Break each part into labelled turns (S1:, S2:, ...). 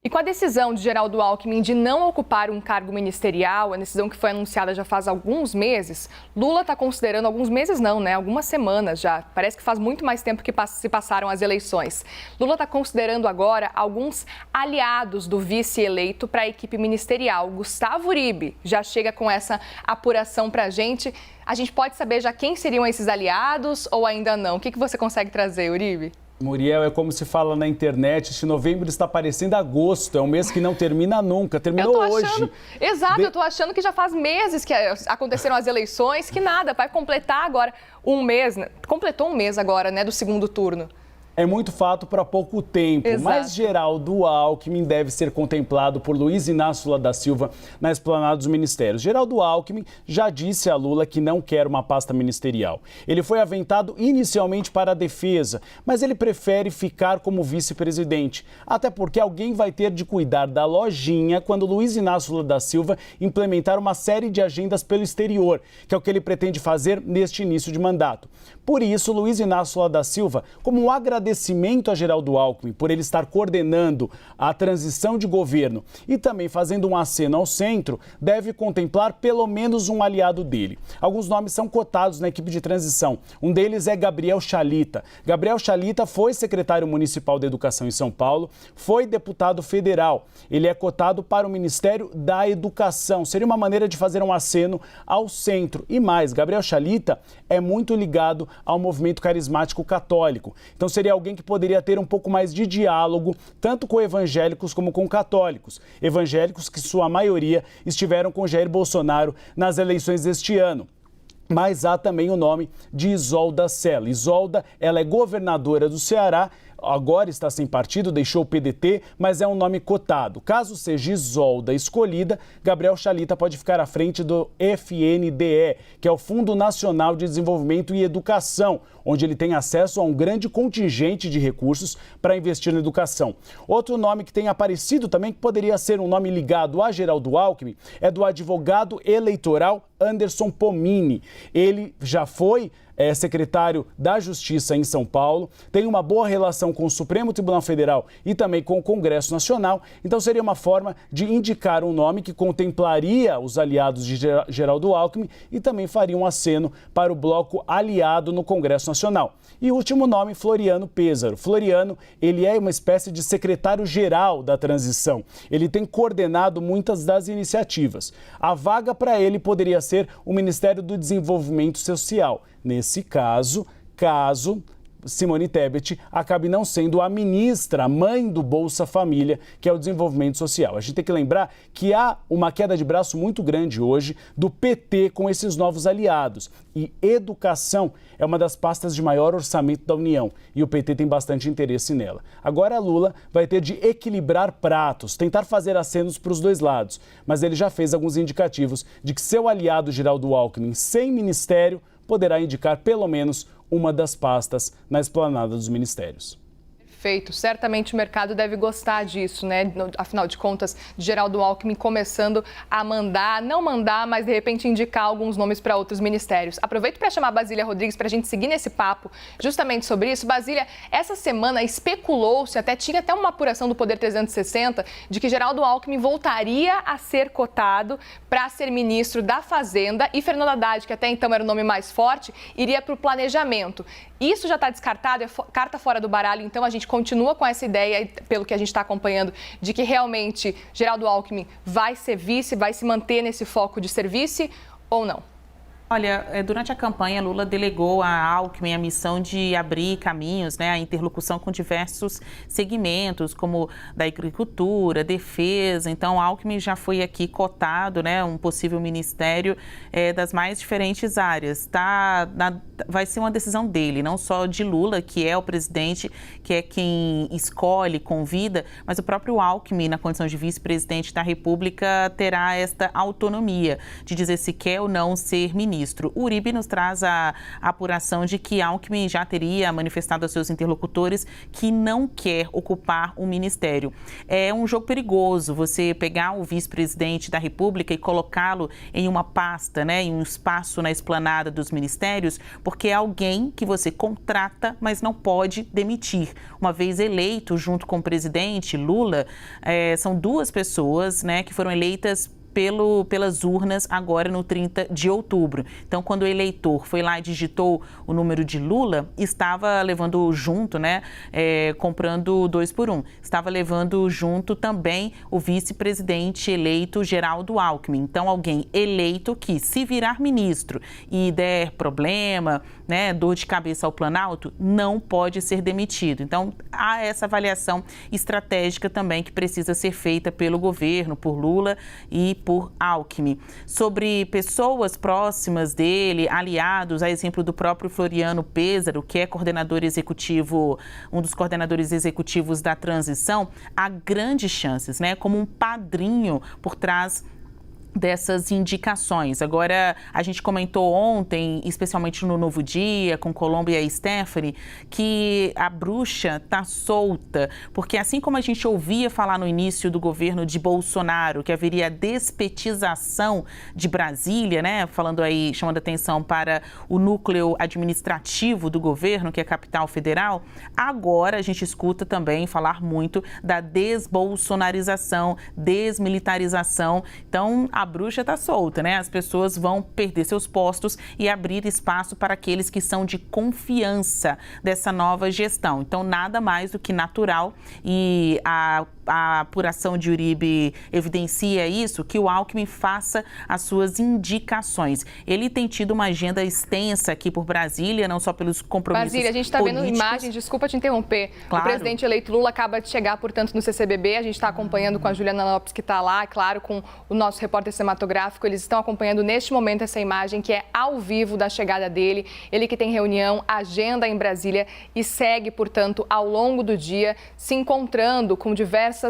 S1: E com a decisão de Geraldo Alckmin de não ocupar um cargo ministerial, a decisão que foi anunciada já faz alguns meses, Lula está considerando, alguns meses não, né? Algumas semanas já, parece que faz muito mais tempo que se passaram as eleições. Lula está considerando agora alguns aliados do vice eleito para a equipe ministerial. Gustavo Uribe já chega com essa apuração para a gente. A gente pode saber já quem seriam esses aliados ou ainda não? O que você consegue trazer, Uribe?
S2: Muriel, é como se fala na internet, este novembro está parecendo agosto, é um mês que não termina nunca, terminou hoje.
S1: Exato, eu tô achando que já faz meses que aconteceram as eleições, que nada, vai completar agora um mês, completou um mês agora, né, do segundo turno.
S2: É muito fato para pouco tempo,
S1: Exato.
S2: Mas Geraldo Alckmin deve ser contemplado por Luiz Inácio Lula da Silva na esplanada dos ministérios. Geraldo Alckmin já disse a Lula que não quer uma pasta ministerial. Ele foi aventado inicialmente para a defesa, mas ele prefere ficar como vice-presidente. Até porque alguém vai ter de cuidar da lojinha quando Luiz Inácio Lula da Silva implementar uma série de agendas pelo exterior, que é o que ele pretende fazer neste início de mandato. Por isso, Luiz Inácio Lula da Silva, como um agradecimento a Geraldo Alckmin por ele estar coordenando a transição de governo e também fazendo um aceno ao centro, deve contemplar pelo menos um aliado dele. Alguns nomes são cotados na equipe de transição. Um deles é Gabriel Chalita. Gabriel Chalita foi secretário municipal de Educação em São Paulo, foi deputado federal. Ele é cotado para o Ministério da Educação. Seria uma maneira de fazer um aceno ao centro. E mais, Gabriel Chalita é muito ligado ao movimento carismático católico. Então seria alguém que poderia ter um pouco mais de diálogo, tanto com evangélicos como com católicos. Evangélicos que, sua maioria, estiveram com Jair Bolsonaro nas eleições deste ano. Mas há também o nome de Isolda Sela. Isolda, ela é governadora do Ceará, agora está sem partido, deixou o PDT, mas é um nome cotado. Caso seja Isolda escolhida, Gabriel Chalita pode ficar à frente do FNDE, que é o Fundo Nacional de Desenvolvimento e Educação, onde ele tem acesso a um grande contingente de recursos para investir na educação. Outro nome que tem aparecido também, que poderia ser um nome ligado a Geraldo Alckmin, é do advogado eleitoral Anderson Pomini. Ele já foi secretário da Justiça em São Paulo, tem uma boa relação com o Supremo Tribunal Federal e também com o Congresso Nacional, então seria uma forma de indicar um nome que contemplaria os aliados de Geraldo Alckmin e também faria um aceno para o bloco aliado no Congresso Nacional. E o último nome, Floriano Pêssaro. Floriano, ele é uma espécie de secretário-geral da transição. Ele tem coordenado muitas das iniciativas. A vaga para ele poderia ser o Ministério do Desenvolvimento Social. Nesse caso Simone Tebet acabe não sendo a ministra, a mãe do Bolsa Família, que é o desenvolvimento social. A gente tem que lembrar que há uma queda de braço muito grande hoje do PT com esses novos aliados. E educação é uma das pastas de maior orçamento da União e o PT tem bastante interesse nela. Agora Lula vai ter de equilibrar pratos, tentar fazer acenos para os dois lados, mas ele já fez alguns indicativos de que seu aliado Geraldo Alckmin, sem ministério, poderá indicar pelo menos uma das pastas na esplanada dos ministérios.
S1: Perfeito. Certamente o mercado deve gostar disso, né? Afinal de contas, Geraldo Alckmin começando a não mandar, mas de repente indicar alguns nomes para outros ministérios. Aproveito para chamar a Basília Rodrigues para a gente seguir nesse papo justamente sobre isso. Basília, essa semana especulou-se, tinha até uma apuração do Poder 360 de que Geraldo Alckmin voltaria a ser cotado para ser ministro da Fazenda e Fernando Haddad, que até então era o nome mais forte, iria para o planejamento. Isso já está descartado, é carta fora do baralho, então a gente continua com essa ideia, pelo que a gente está acompanhando, de que realmente Geraldo Alckmin vai ser vice, vai se manter nesse foco de ser vice ou não?
S3: Olha, durante a campanha, Lula delegou a Alckmin a missão de abrir caminhos, né, a interlocução com diversos segmentos, como da agricultura, defesa. Então, Alckmin já foi aqui cotado, né, um possível ministério das mais diferentes áreas. Vai ser uma decisão dele, não só de Lula, que é o presidente, que é quem escolhe, convida, mas o próprio Alckmin, na condição de vice-presidente da República, terá esta autonomia de dizer se quer ou não ser ministro. ministro. O Uribe nos traz a apuração de que Alckmin já teria manifestado aos seus interlocutores que não quer ocupar o ministério. É um jogo perigoso você pegar o vice-presidente da República e colocá-lo em uma pasta, né, em um espaço na esplanada dos ministérios, porque é alguém que você contrata, mas não pode demitir. Uma vez eleito junto com o presidente Lula, são duas pessoas, né, que foram eleitas pelas urnas agora no 30 de outubro. Então, quando o eleitor foi lá e digitou o número de Lula, estava levando junto, né, comprando 2 por 1. Estava levando junto também o vice-presidente eleito Geraldo Alckmin. Então, alguém eleito que, se virar ministro e der problema, né, dor de cabeça ao Planalto, não pode ser demitido. Então, há essa avaliação estratégica também que precisa ser feita pelo governo, por Lula e por Alckmin. Sobre pessoas próximas dele, aliados, a exemplo do próprio Floriano Pêssaro, que é coordenador executivo, um dos coordenadores executivos da transição, há grandes chances, né, como um padrinho por trás dessas indicações. Agora, a gente comentou ontem, especialmente no Novo Dia, com Colombo e a Stephanie, que a bruxa está solta, porque assim como a gente ouvia falar no início do governo de Bolsonaro, que haveria despetização de Brasília, né, falando aí, chamando atenção para o núcleo administrativo do governo, que é a capital federal, agora a gente escuta também falar muito da desbolsonarização, desmilitarização. Então, a bruxa está solta, né? As pessoas vão perder seus postos e abrir espaço para aqueles que são de confiança dessa nova gestão. Então, nada mais do que natural, e a apuração de Uribe evidencia isso, que o Alckmin faça as suas indicações. Ele tem tido uma agenda extensa aqui por Brasília, não só pelos compromissos políticos.
S1: Brasília, a gente está vendo imagens, desculpa te interromper. Claro. O presidente eleito Lula acaba de chegar, portanto, no CCBB. A gente está acompanhando com a Juliana Lopes, que está lá, claro, com o nosso repórter cinematográfico. Eles estão acompanhando neste momento essa imagem que é ao vivo da chegada dele. Ele que tem reunião, agenda em Brasília e segue, portanto, ao longo do dia, se encontrando com diversas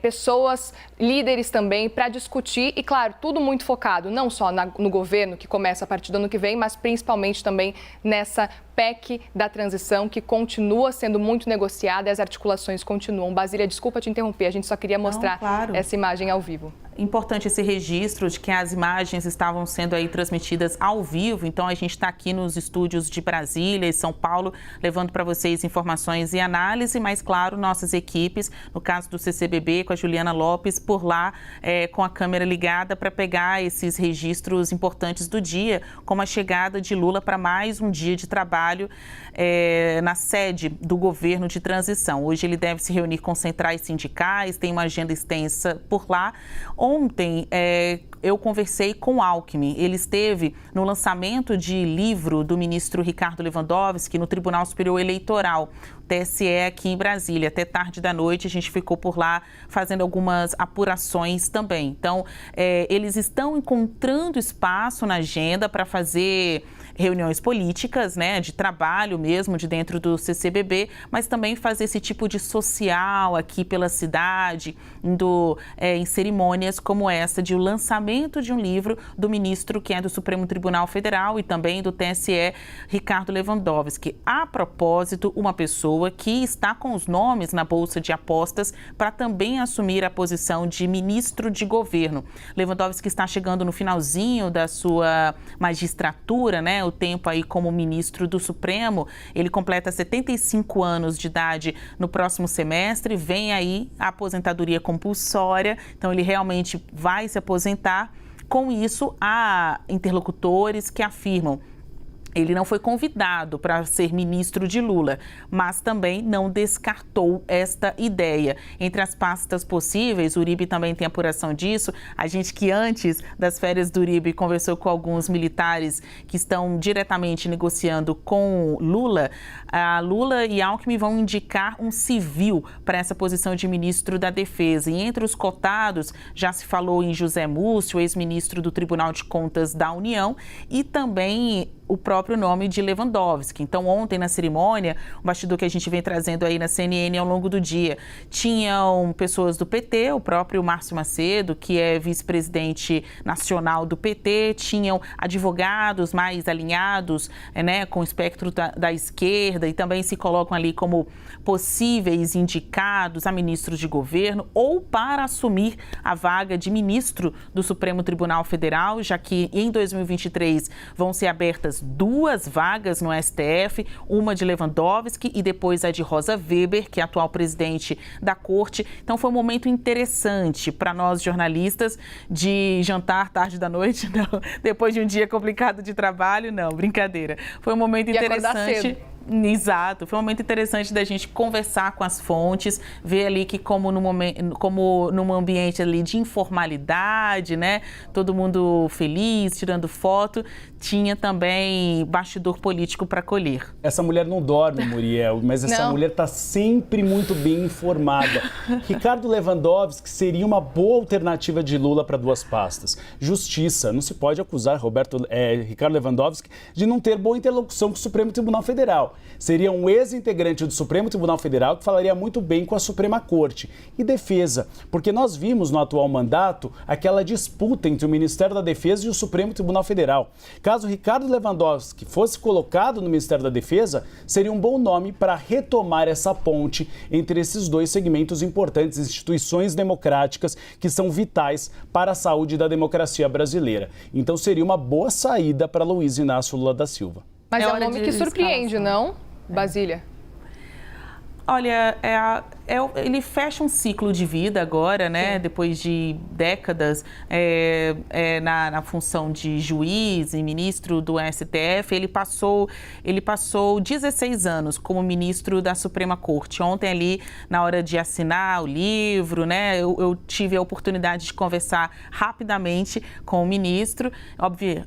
S1: pessoas, líderes também, para discutir e, claro, tudo muito focado, não só no governo, que começa a partir do ano que vem, mas principalmente também nessa PEC da transição, que continua sendo muito negociada e as articulações continuam. Basília, desculpa te interromper, a gente só queria mostrar essa imagem ao vivo.
S3: Importante esse registro de que as imagens estavam sendo aí transmitidas ao vivo, então a gente está aqui nos estúdios de Brasília e São Paulo, levando para vocês informações e análise, mas claro, nossas equipes, no caso do CCBB, com a Juliana Lopes, por lá, com a câmera ligada para pegar esses registros importantes do dia, como a chegada de Lula para mais um dia de trabalho na sede do governo de transição. Hoje ele deve se reunir com centrais sindicais, tem uma agenda extensa por lá. Ontem, eu conversei com Alckmin. Ele esteve no lançamento de livro do ministro Ricardo Lewandowski no Tribunal Superior Eleitoral, TSE, aqui em Brasília. Até tarde da noite, a gente ficou por lá fazendo algumas apurações também. Então, eles estão encontrando espaço na agenda para fazer reuniões políticas, né, de trabalho mesmo, de dentro do CCBB, mas também fazer esse tipo de social aqui pela cidade, indo em cerimônias como essa de o lançamento de um livro do ministro que é do Supremo Tribunal Federal e também do TSE, Ricardo Lewandowski. A propósito, uma pessoa que está com os nomes na Bolsa de Apostas para também assumir a posição de ministro de governo. Lewandowski está chegando no finalzinho da sua magistratura, né, o tempo aí como ministro do Supremo. Ele completa 75 anos de idade no próximo semestre, vem aí a aposentadoria compulsória, então ele realmente vai se aposentar. Com isso, há interlocutores que afirmam: ele não foi convidado para ser ministro de Lula, mas também não descartou esta ideia. Entre as pastas possíveis, o Uribe também tem apuração disso. A gente que antes das férias do Uribe conversou com alguns militares que estão diretamente negociando com Lula. Lula e Alckmin vão indicar um civil para essa posição de ministro da Defesa. E entre os cotados já se falou em José Múcio, ex-ministro do Tribunal de Contas da União, e também o próprio nome de Lewandowski. Então, ontem na cerimônia, um bastidor que a gente vem trazendo aí na CNN ao longo do dia, tinham pessoas do PT, o próprio Márcio Macedo, que é vice-presidente nacional do PT, tinham advogados mais alinhados, né, com o espectro da esquerda, e também se colocam ali como possíveis indicados a ministros de governo ou para assumir a vaga de ministro do Supremo Tribunal Federal, já que em 2023 vão ser abertas 2 vagas no STF, uma de Lewandowski e depois a de Rosa Weber, que é a atual presidente da Corte. Então foi um momento interessante para nós jornalistas de jantar tarde da noite, não, depois de um dia complicado de trabalho, não, brincadeira. Foi um momento interessante. Exato, foi um momento interessante da gente conversar com as fontes, ver ali que como num ambiente ali de informalidade, né, todo mundo feliz, tirando foto, tinha também bastidor político para colher.
S2: Essa mulher não dorme, Muriel, mas essa mulher está sempre muito bem informada. Ricardo Lewandowski seria uma boa alternativa de Lula para 2 pastas. Justiça, não se pode acusar Ricardo Lewandowski de não ter boa interlocução com o Supremo Tribunal Federal. Seria um ex-integrante do Supremo Tribunal Federal que falaria muito bem com a Suprema Corte. E defesa, porque nós vimos no atual mandato aquela disputa entre o Ministério da Defesa e o Supremo Tribunal Federal. Caso Ricardo Lewandowski fosse colocado no Ministério da Defesa, seria um bom nome para retomar essa ponte entre esses 2 segmentos importantes, instituições democráticas que são vitais para a saúde da democracia brasileira. Então seria uma boa saída para Luiz Inácio Lula da Silva.
S1: Mas é um nome que surpreende, não, Basília?
S3: Olha, ele fecha um ciclo de vida agora, né? Sim. Depois de décadas na função de juiz e ministro do STF, ele passou 16 anos como ministro da Suprema Corte. Ontem ali, na hora de assinar o livro, né? Eu tive a oportunidade de conversar rapidamente com o ministro.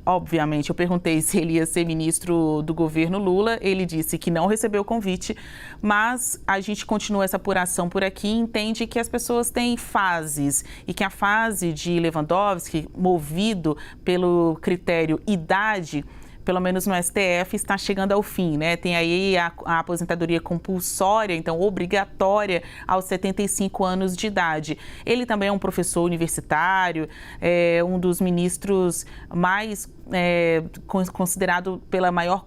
S3: Obviamente, eu perguntei se ele ia ser ministro do governo Lula. Ele disse que não recebeu o convite, mas a gente continua essa apuração por aqui e entende que as pessoas têm fases e que a fase de Lewandowski, movido pelo critério idade, pelo menos no STF, está chegando ao fim, né? Tem aí a aposentadoria compulsória, então obrigatória aos 75 anos de idade. Ele também é um professor universitário, é um dos ministros mais considerado pela maior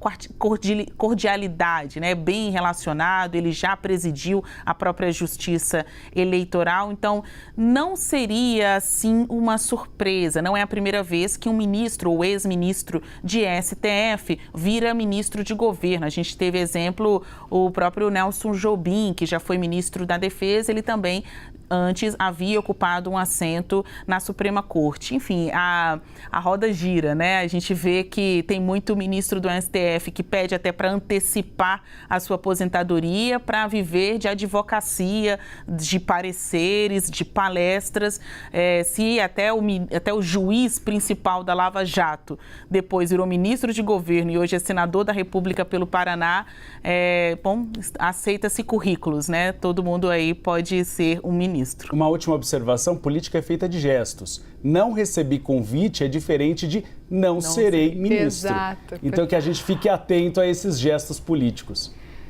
S3: cordialidade, né? Bem relacionado, ele já presidiu a própria Justiça Eleitoral, então não seria assim uma surpresa, não é a primeira vez que um ministro ou ex-ministro de STF vira ministro de governo. A gente teve exemplo, o próprio Nelson Jobim, que já foi ministro da Defesa, ele também antes havia ocupado um assento na Suprema Corte. Enfim, a roda gira, né? A gente vê que tem muito ministro do STF que pede até para antecipar a sua aposentadoria para viver de advocacia, de pareceres, de palestras. Se até o juiz principal da Lava Jato depois virou ministro de governo e hoje é senador da República pelo Paraná, aceita-se currículos, né? Todo mundo aí pode ser um ministro.
S2: Uma última observação, política é feita de gestos. Não recebi convite é diferente de não serei ministro.
S1: Exato.
S2: Então que a gente fique atento a esses gestos políticos.